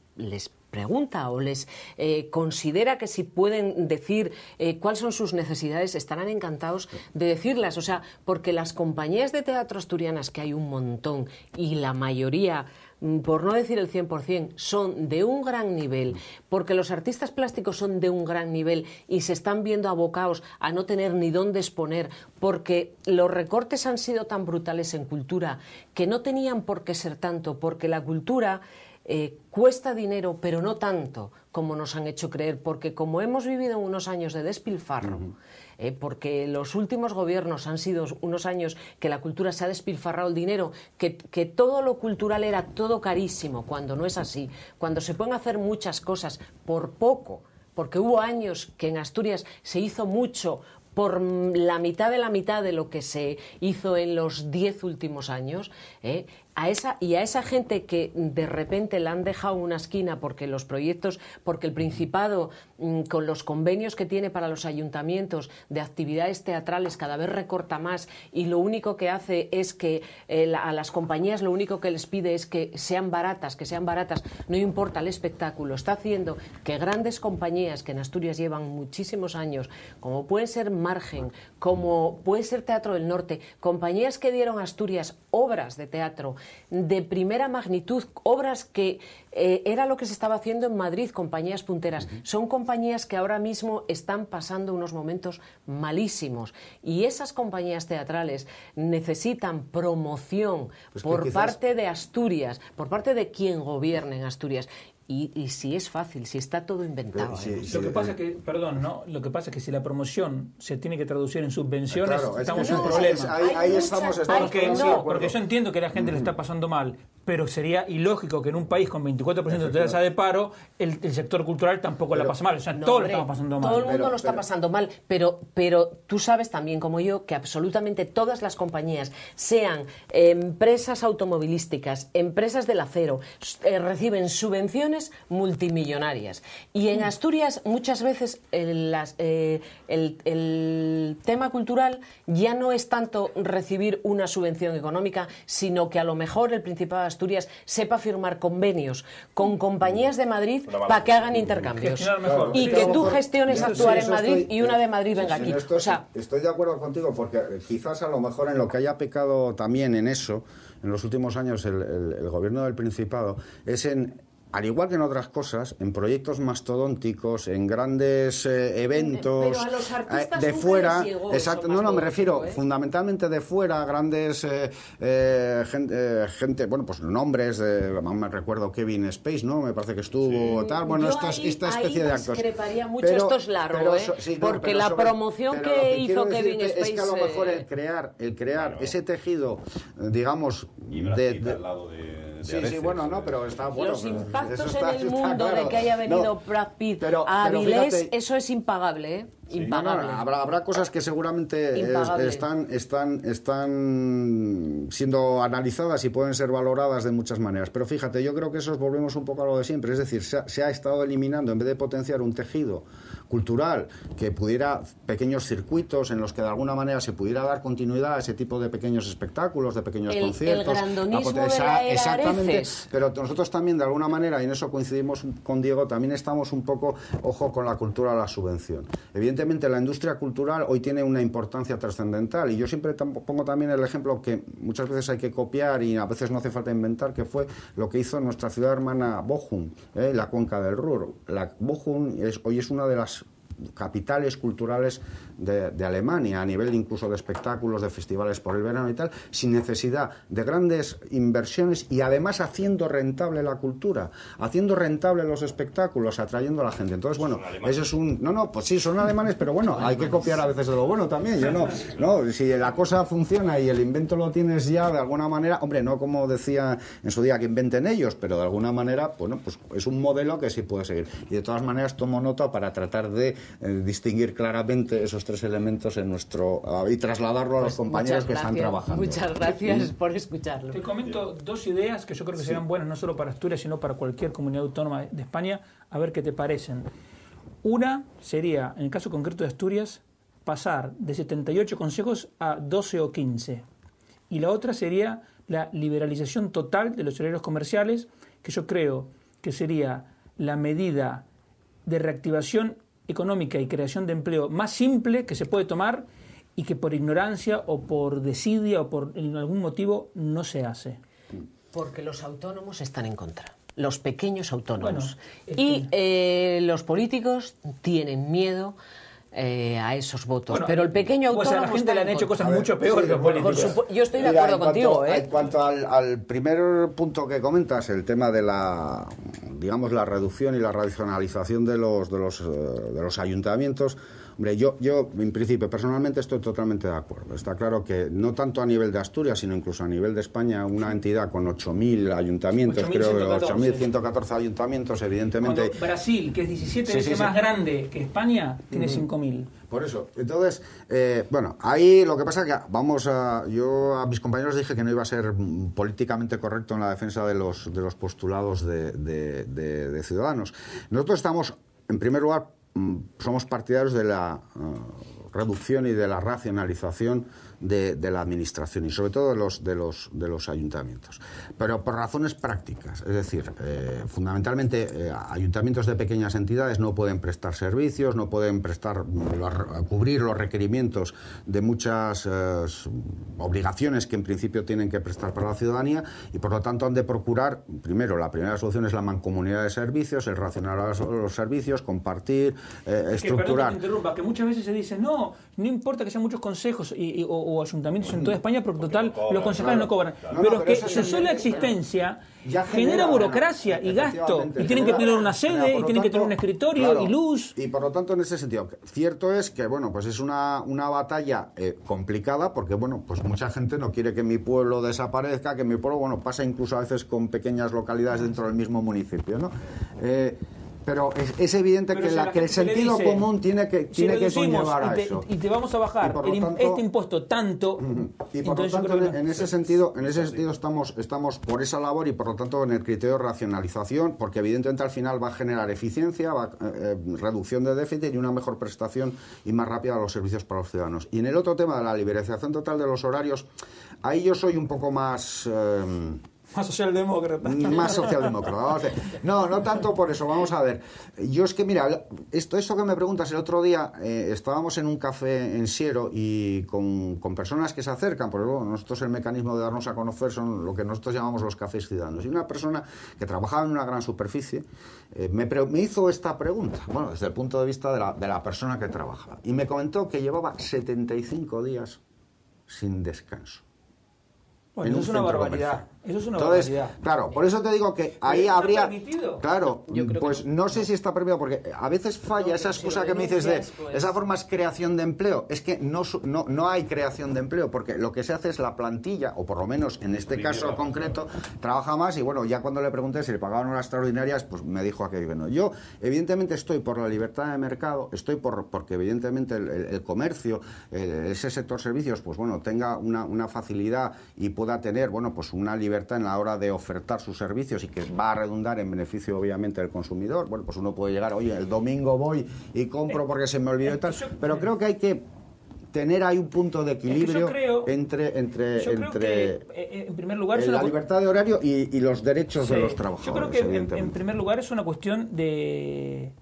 pregunta o les considera que si pueden decir cuáles son sus necesidades, estarán encantados de decirlas. O sea, porque las compañías de teatro asturianas, que hay un montón, y la mayoría, por no decir el 100%, son de un gran nivel, porque los artistas plásticos son de un gran nivel y se están viendo abocados a no tener ni dónde exponer, porque los recortes han sido tan brutales en cultura que no tenían por qué ser tanto, porque la cultura cuesta dinero, pero no tanto como nos han hecho creer, porque como hemos vivido unos años de despilfarro, porque los últimos gobiernos han sido unos años que la cultura se ha despilfarrado el dinero, que todo lo cultural era todo carísimo, cuando no es así, cuando se pueden hacer muchas cosas por poco, porque hubo años que en Asturias se hizo mucho por la mitad de lo que se hizo en los 10 últimos años, a esa gente que de repente la han dejado en una esquina porque los proyectos, porque el Principado, con los convenios que tiene para los ayuntamientos de actividades teatrales, cada vez recorta más, y lo único que hace es que a las compañías lo único que les pide es que sean baratas, no importa el espectáculo. Está haciendo que grandes compañías que en Asturias llevan muchísimos años, como pueden ser Margen, como puede ser Teatro del Norte, compañías que dieron a Asturias obras de teatro de primera magnitud, obras que era lo que se estaba haciendo en Madrid, compañías punteras. Son compañías que ahora mismo están pasando unos momentos malísimos, y esas compañías teatrales necesitan promoción por parte de Asturias, por parte de quien gobierne en Asturias. Y si es fácil, si está todo inventado. Lo que pasa es que, perdón, ¿no? Lo que pasa es que si la promoción se tiene que traducir en subvenciones, claro, estamos en un problema. Ahí estamos porque yo entiendo que la gente le está pasando mal, pero sería ilógico que en un país con 24% de tasa de paro el sector cultural tampoco la pasa mal. O sea, todos lo estamos pasando mal. Todo el mundo lo está pasando mal, pero tú sabes también como yo que absolutamente todas las compañías, sean empresas automovilísticas, empresas del acero, reciben subvenciones multimillonarias. Y en Asturias muchas veces el tema cultural ya no es tanto recibir una subvención económica, sino que a lo mejor el Principado de Asturias sepa firmar convenios con compañías de Madrid para que hagan intercambios. Y que tú gestiones actuar en Madrid y una de Madrid venga aquí. Estoy de acuerdo contigo, porque quizás a lo mejor en lo que haya pecado también en eso, en los últimos años el gobierno del Principado, es en, al igual que en otras cosas, en proyectos mastodónticos, en grandes eventos, pero a los artistas de fuera, llegó exacto, no, me refiero fundamentalmente de fuera, grandes gente, bueno, pues nombres, me recuerdo Kevin Space, ¿no? Me parece que estuvo tal, bueno, esta especie de actos. Discreparía mucho, esto es largo, porque la promoción que hizo Kevin Space es que a lo mejor el crear ese tejido, digamos, al lado de sí, bueno, no, pero está bueno. Los impactos en el mundo de que haya venido Brad Pitt a Avilés, fíjate, eso es impagable, ¿eh? Impagable. Habrá cosas que seguramente están siendo analizadas y pueden ser valoradas de muchas maneras. Pero fíjate, yo creo que eso volvemos un poco a lo de siempre. Es decir, se ha estado eliminando, en vez de potenciar un tejido cultural que pudiera, pequeños circuitos en los que de alguna manera se pudiera dar continuidad a ese tipo de pequeños espectáculos, de pequeños conciertos. El grandonismo de la era exactamente. Areces. Pero nosotros también, de alguna manera, y en eso coincidimos con Diego, también estamos un poco, ojo, con la cultura de la subvención. Evidentemente, la industria cultural hoy tiene una importancia trascendental, y yo siempre pongo también el ejemplo que muchas veces hay que copiar y a veces no hace falta inventar, que fue lo que hizo nuestra ciudad hermana Bochum, la cuenca del Ruhr. Bochum hoy es una de las capitales culturales de Alemania, a nivel incluso de espectáculos, de festivales por el verano y tal, sin necesidad de grandes inversiones, y además haciendo rentable la cultura, haciendo rentable los espectáculos, atrayendo a la gente. Entonces, bueno, eso es un... No, pues sí, son alemanes, pero bueno, hay que copiar a veces de lo bueno también. Si la cosa funciona y el invento lo tienes ya de alguna manera, hombre, no como decía en su día que inventen ellos, pero de alguna manera, bueno, pues es un modelo que sí puede seguir. Y de todas maneras tomo nota para tratar de distinguir claramente esos tres elementos en nuestro y trasladarlo a los compañeros que están trabajando. Muchas gracias por escucharlo. Te comento dos ideas que yo creo que serán buenas no solo para Asturias, sino para cualquier comunidad autónoma de España, a ver qué te parecen. Una sería, en el caso concreto de Asturias, pasar de 78 consejos a 12 o 15. Y la otra sería la liberalización total de los horarios comerciales, que yo creo que sería la medida de reactivación económica y creación de empleo más simple que se puede tomar, y que por ignorancia o por desidia o por algún motivo no se hace. Porque los autónomos están en contra, los pequeños autónomos. Y los políticos tienen miedo a esos votos. Pero el pequeño autónomo... a la gente le han hecho cosas mucho peores los políticos. Yo estoy de acuerdo contigo. En cuanto al primer punto que comentas, el tema de la, digamos, la reducción y la racionalización de los ayuntamientos, Hombre, yo en principio personalmente estoy totalmente de acuerdo. Está claro que no tanto a nivel de Asturias, sino incluso a nivel de España, una entidad con 8.000 ayuntamientos, 8.114 ayuntamientos, evidentemente... Cuando Brasil, que es 17 veces más grande que España, tiene 5.000. Por eso. Entonces, bueno, ahí lo que pasa es que yo a mis compañeros dije que no iba a ser políticamente correcto en la defensa de los postulados de Ciudadanos. Nosotros estamos, en primer lugar, somos partidarios de la reducción y de la racionalización de la administración y sobre todo de los ayuntamientos, pero por razones prácticas, es decir, fundamentalmente ayuntamientos de pequeñas entidades no pueden prestar servicios, no pueden cubrir los requerimientos de muchas obligaciones que en principio tienen que prestar para la ciudadanía y por lo tanto han de procurar, primero, la primera solución es la mancomunidad de servicios, el racionar los servicios, compartir, estructurar. Que, perdón, que muchas veces se dice, no importa que sean muchos consejos o ayuntamientos en toda España, porque total, los concejales no cobran. Pero que su sola existencia genera burocracia y gasto. Y tienen que tener una sede, y tienen que tener un escritorio y luz. Y por lo tanto, en ese sentido, cierto es que, bueno, pues es una batalla complicada, porque, bueno, pues mucha gente no quiere que mi pueblo desaparezca, que mi pueblo, bueno, pasa incluso a veces con pequeñas localidades dentro del mismo municipio, ¿no? Pero es evidente que el sentido común tiene que conllevar a eso. Y te vamos a bajar este impuesto tanto. Y por lo tanto, en ese sentido estamos por esa labor y por lo tanto en el criterio de racionalización, porque evidentemente al final va a generar eficiencia, reducción de déficit y una mejor prestación y más rápida de los servicios para los ciudadanos. Y en el otro tema de la liberalización total de los horarios, ahí yo soy un poco más... Más socialdemócrata. Más socialdemócrata. Vamos a ver. No tanto por eso. Vamos a ver. Yo es que, mira, esto que me preguntas, el otro día estábamos en un café en Siero y con personas que se acercan, porque luego nosotros el mecanismo de darnos a conocer son lo que nosotros llamamos los cafés ciudadanos. Y una persona que trabajaba en una gran superficie me hizo esta pregunta, bueno, desde el punto de vista de la persona que trabajaba. Y me comentó que llevaba 75 días sin descanso. Bueno, eso es una barbaridad. Eso es una Entonces, barbaridad. claro, por eso te digo que ahí habría... permitido? Claro, pues no sé si está permitido, porque a veces falla esa excusa que me dices de... Esa forma es creación de empleo. Es que no hay creación de empleo, porque lo que se hace es la plantilla, o por lo menos en este caso concreto, trabaja más y bueno, ya cuando le pregunté si le pagaban horas extraordinarias, pues me dijo aquello que no. Yo, evidentemente, estoy por la libertad de mercado, estoy porque evidentemente el comercio, ese sector servicios, pues bueno, tenga una facilidad y pueda tener, bueno, pues una libertad en la hora de ofertar sus servicios y que va a redundar en beneficio obviamente del consumidor. Bueno, pues uno puede llegar, oye, el domingo voy y compro porque se me olvidó y tal, pero creo que hay que tener ahí un punto de equilibrio entre en primer lugar, la libertad de horario y los derechos de los trabajadores. Yo creo que en primer lugar es una cuestión de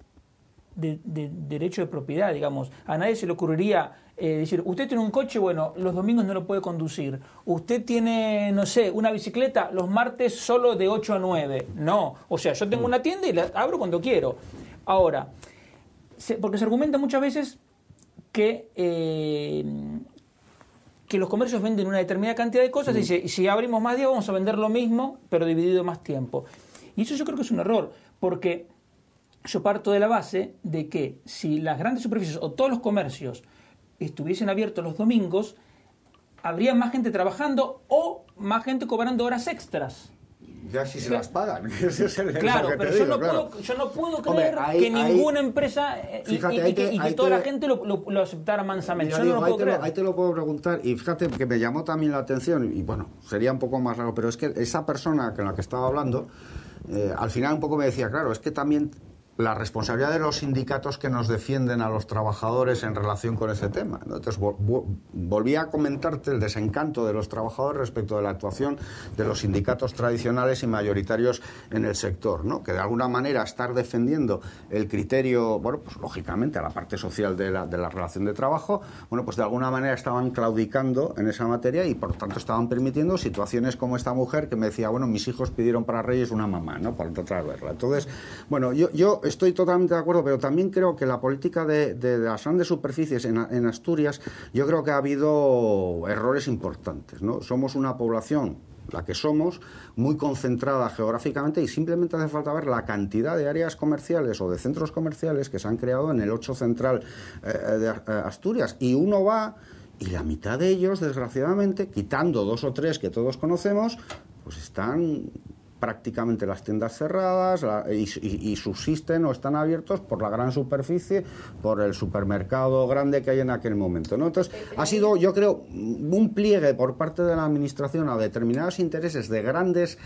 derecho de propiedad, digamos. A nadie se le ocurriría decir, usted tiene un coche, bueno, los domingos no lo puede conducir. Usted tiene, no sé, una bicicleta, los martes solo de 8 a 9. No, o sea, yo tengo una tienda y la abro cuando quiero. Ahora, porque se argumenta muchas veces que los comercios venden una determinada cantidad de cosas y dice, y si abrimos más días vamos a vender lo mismo, pero dividido más tiempo. Y eso yo creo que es un error, porque yo parto de la base de que si las grandes superficies o todos los comercios estuviesen abiertos los domingos, habría más gente trabajando o más gente cobrando horas extras. Ya si se las pagan. Claro, pero yo no puedo creer que ninguna empresa y que toda la gente lo aceptara mansamente. Yo no lo puedo creer. Ahí te lo puedo preguntar, y fíjate que me llamó también la atención, y bueno, sería un poco más largo, pero es que esa persona con la que estaba hablando, al final un poco me decía, claro, es que también la responsabilidad de los sindicatos que nos defienden a los trabajadores en relación con ese tema. Entonces, volví a comentarte el desencanto de los trabajadores respecto de la actuación de los sindicatos tradicionales y mayoritarios en el sector, ¿no? Que de alguna manera estar defendiendo el criterio, bueno, pues lógicamente a la parte social de la relación de trabajo, bueno, pues de alguna manera estaban claudicando en esa materia y por lo tanto estaban permitiendo situaciones como esta mujer que me decía, bueno, mis hijos pidieron para Reyes una mamá, ¿no? Para tratar de verla. Entonces, bueno, yo estoy totalmente de acuerdo, pero también creo que la política de las grandes superficies en Asturias, yo creo que ha habido errores importantes, ¿no? Somos una población la que somos, muy concentrada geográficamente, y simplemente hace falta ver la cantidad de áreas comerciales o de centros comerciales que se han creado en el 8 central de Asturias, y uno va y la mitad de ellos, desgraciadamente, quitando 2 o 3 que todos conocemos, pues están prácticamente las tiendas cerradas y subsisten o están abiertos por la gran superficie, por el supermercado grande que hay en aquel momento, ¿no? Entonces, ha sido, yo creo, un pliegue por parte de la Administración a determinados intereses de grandes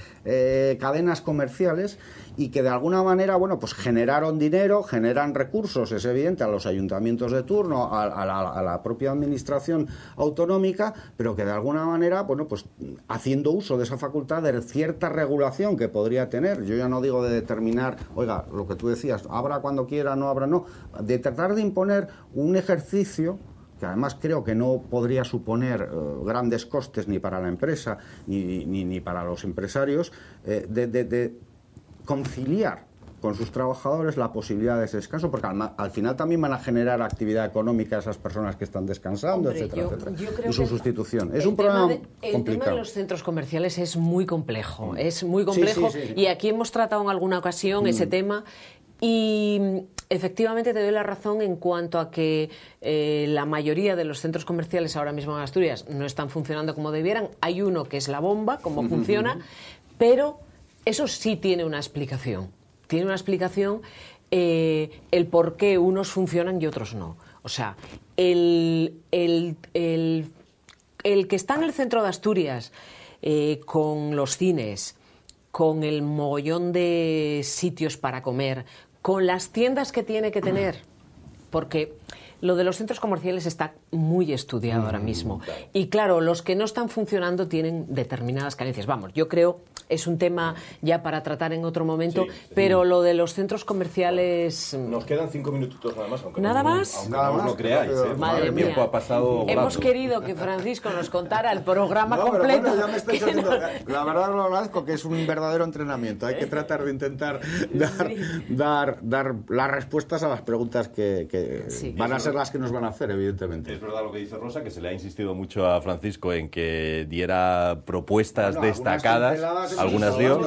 cadenas comerciales, y que de alguna manera, bueno, pues generaron dinero, generan recursos, es evidente, a los ayuntamientos de turno, a la propia Administración autonómica, pero que de alguna manera, bueno, pues haciendo uso de esa facultad de cierta regulación que podría tener. Yo ya no digo de determinar, oiga, lo que tú decías, abra cuando quiera, no abra, no, de tratar de imponer un ejercicio que además creo que no podría suponer grandes costes ni para la empresa ni para los empresarios, de conciliar con sus trabajadores la posibilidad de ese descanso, porque al final también van a generar actividad económica a esas personas que están descansando, etcétera, etcétera. Creo y su sustitución. Es un problema complicado. El tema de los centros comerciales es muy complejo, sí. Y aquí hemos tratado en alguna ocasión ese tema, y efectivamente te doy la razón en cuanto a que la mayoría de los centros comerciales ahora mismo en Asturias no están funcionando como debieran. Hay uno que es La Bomba, cómo funciona, pero eso sí tiene una explicación. Tiene una explicación el por qué unos funcionan y otros no. O sea, el que está en el centro de Asturias con los cines, con el mogollón de sitios para comer, con las tiendas que tiene que tener, porque lo de los centros comerciales está muy estudiado ahora mismo. Y claro, los que no están funcionando tienen determinadas carencias. Vamos, yo creo, es un tema ya para tratar en otro momento, pero lo de los centros comerciales... Nos quedan 5 minutitos nada más, aunque ¿Nada más? Aunque no os lo creáis. Madre mía. El tiempo ha pasado Hemos volando. querido que Francisco nos contara el programa completo. Pero bueno, ya me estáis haciendo... La verdad lo agradezco, que es un verdadero entrenamiento. Hay que tratar de intentar dar las respuestas a las preguntas que van a ser las que nos van a hacer, evidentemente. Es verdad lo que dice Rosa, que se le ha insistido mucho a Francisco en que diera propuestas destacadas. Algunas dio.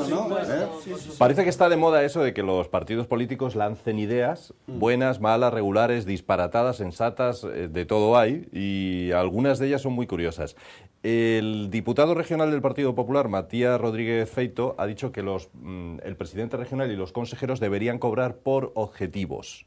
Parece que está de moda eso de que los partidos políticos lancen ideas buenas, malas, regulares, disparatadas, sensatas, de todo hay, y algunas de ellas son muy curiosas. El diputado regional del Partido Popular, Matías Rodríguez Feito, ha dicho que el presidente regional y los consejeros deberían cobrar por objetivos.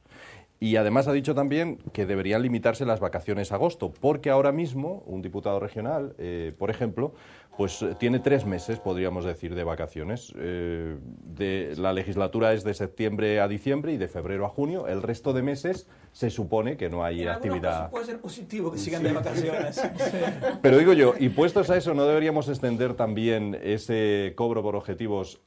Y además ha dicho también que deberían limitarse las vacaciones a agosto, porque ahora mismo un diputado regional, por ejemplo, pues tiene 3 meses, podríamos decir, de vacaciones. La legislatura es de septiembre a diciembre y de febrero a junio. El resto de meses se supone que no hay actividad. Puede ser positivo que sigan de vacaciones. Pero digo yo, y puestos a eso, ¿no deberíamos extender también ese cobro por objetivos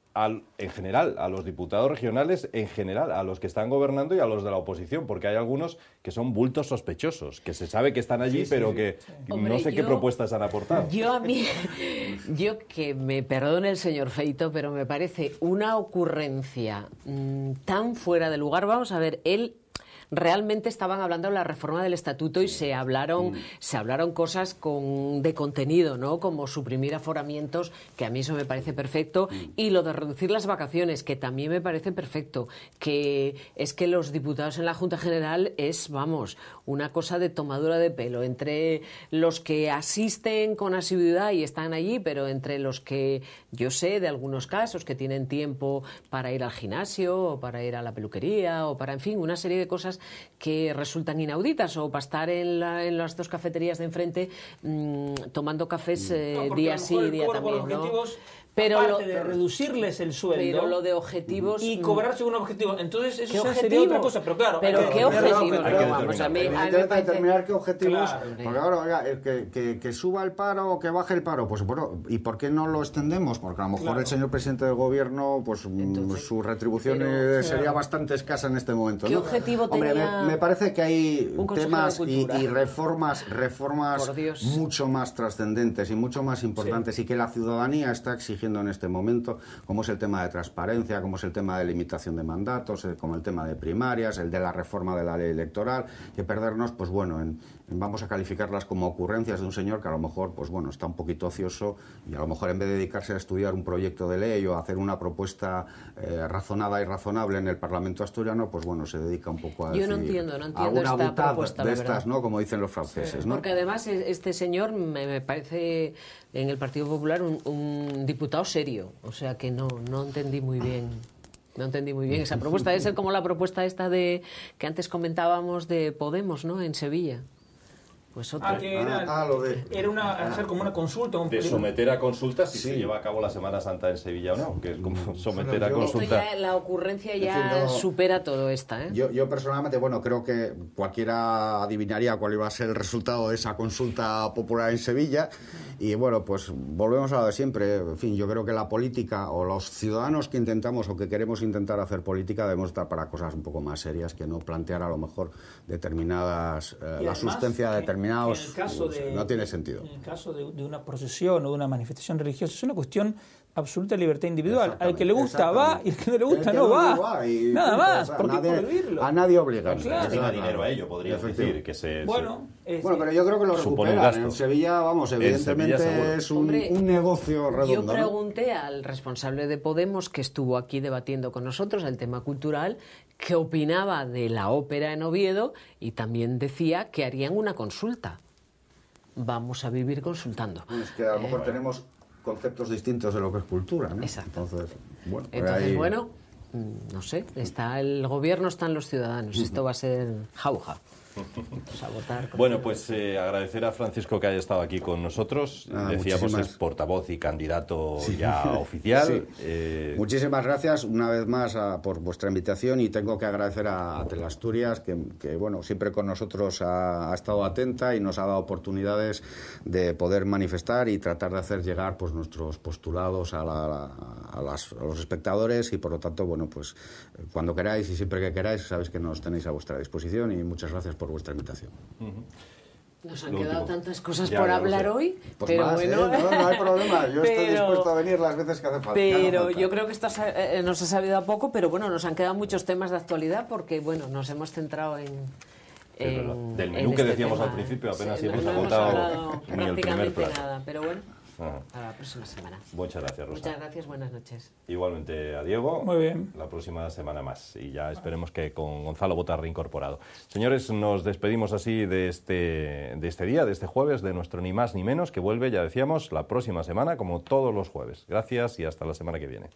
en general, a los diputados regionales, en general, a los que están gobernando y a los de la oposición? Porque hay algunos que son bultos sospechosos, que se sabe que están allí, pero que Hombre, no sé qué propuestas han aportado. Yo que me perdone el señor Feito, pero me parece una ocurrencia tan fuera de lugar. Vamos a ver, él... Realmente estaban hablando de la reforma del estatuto y se hablaron cosas de contenido, ¿no? Como suprimir aforamientos, que a mí eso me parece perfecto, y lo de reducir las vacaciones, que también me parece perfecto, que es que los diputados en la Junta General es, vamos, una cosa de tomadura de pelo, entre los que asisten con asiduidad y están allí, pero entre los que yo sé de algunos casos que tienen tiempo para ir al gimnasio o para ir a la peluquería o para, en fin, una serie de cosas que resultan inauditas, o para estar en las 2 cafeterías de enfrente tomando cafés día sí y día también, ¿no? Pero aparte de reducirles el sueldo, pero lo de objetivos y cobrarse un objetivo, entonces eso ¿qué sería otra cosa, pero claro, pero qué objetivos, vamos a determinar qué objetivos, porque ahora, oiga, que suba el paro o que baje el paro, pues bueno, ¿y por qué no lo extendemos? Porque a lo mejor el señor presidente del gobierno, pues entonces, su retribución sería bastante escasa en este momento, ¿no? ¿Qué objetivo tenía? Hombre, me parece que hay temas y reformas mucho más trascendentes y mucho más importantes, y que la ciudadanía está exigiendo surgiendo en este momento, como es el tema de transparencia, como es el tema de limitación de mandatos, como el tema de primarias, el de la reforma de la ley electoral, que perdernos, pues bueno, vamos a calificarlas como ocurrencias de un señor que a lo mejor, pues bueno, está un poquito ocioso y a lo mejor en vez de dedicarse a estudiar un proyecto de ley o a hacer una propuesta razonada y razonable en el Parlamento asturiano, pues bueno, se dedica un poco a Yo no decir entiendo alguna esta butad propuesta, de la estas, verdad. ¿no? Como dicen los franceses, ¿no? Porque además este señor me parece en el Partido Popular un diputado serio, o sea que no entendí muy bien. No entendí muy bien esa propuesta. Debe ser como la propuesta esta de que antes comentábamos de Podemos, ¿no? En Sevilla. Pues otra. Que era, lo de... era hacer como una consulta. De someter a consulta si se lleva a cabo la Semana Santa en Sevilla o no, que es como someter a Esto consulta. ya, la ocurrencia ya supera todo esta, ¿eh? Yo personalmente, bueno, creo que cualquiera adivinaría cuál iba a ser el resultado de esa consulta popular en Sevilla. Y bueno, pues volvemos a lo de siempre. En fin, yo creo que la política o los ciudadanos que intentamos o que queremos intentar hacer política debemos estar para cosas un poco más serias que no plantear a lo mejor determinadas, la sustancia de determinados... no tiene sentido. En el caso de una procesión o de una manifestación religiosa, es una cuestión absoluta de libertad individual. Al que le gusta va y al que no le gusta no va. Nada más, ¿por qué prohibirlo? A nadie obligan. Claro. Que tenga dinero a ello, podría decir. Que Bueno, pero yo creo que lo recuperan. En Sevilla, vamos, evidentemente es un negocio redondo. Yo pregunté al responsable de Podemos, que estuvo aquí debatiendo con nosotros el tema cultural, qué opinaba de la ópera en Oviedo y también decía que harían una consulta. Vamos a vivir consultando. Es que a lo mejor tenemos conceptos distintos de lo que es cultura, ¿no? Exacto. Entonces, bueno, no sé, el gobierno está en los ciudadanos. Esto va a ser jauja. A votar. Bueno, pues agradecer a Francisco que haya estado aquí con nosotros. Decíamos, es portavoz y candidato ya oficial. Sí. Muchísimas gracias una vez más por vuestra invitación y tengo que agradecer a Teleasturias que bueno, siempre con nosotros ha estado atenta y nos ha dado oportunidades de poder manifestar y tratar de hacer llegar pues nuestros postulados a los espectadores y por lo tanto, bueno, pues cuando queráis y siempre que queráis sabéis que nos tenéis a vuestra disposición y muchas gracias por vuestra invitación. Nos han quedado tantas cosas por hablar hoy, pues pero más, bueno... No hay problema, yo estoy dispuesto a venir las veces que hace falta. Pero yo creo que esto nos ha sabido a poco, pero bueno, nos han quedado muchos temas de actualidad porque bueno, nos hemos centrado del menú que decíamos al principio apenas hemos agotado ni el primer plato. Nada, pero bueno, para la próxima semana. Muchas gracias, Rosa. Muchas gracias, buenas noches. Igualmente a Diego. Muy bien. La próxima semana más. Y ya esperemos que con Gonzalo Bota reincorporado. Señores, nos despedimos así de este día, de este jueves, de nuestro Ni Más Ni Menos, que vuelve, ya decíamos, la próxima semana, como todos los jueves. Gracias y hasta la semana que viene.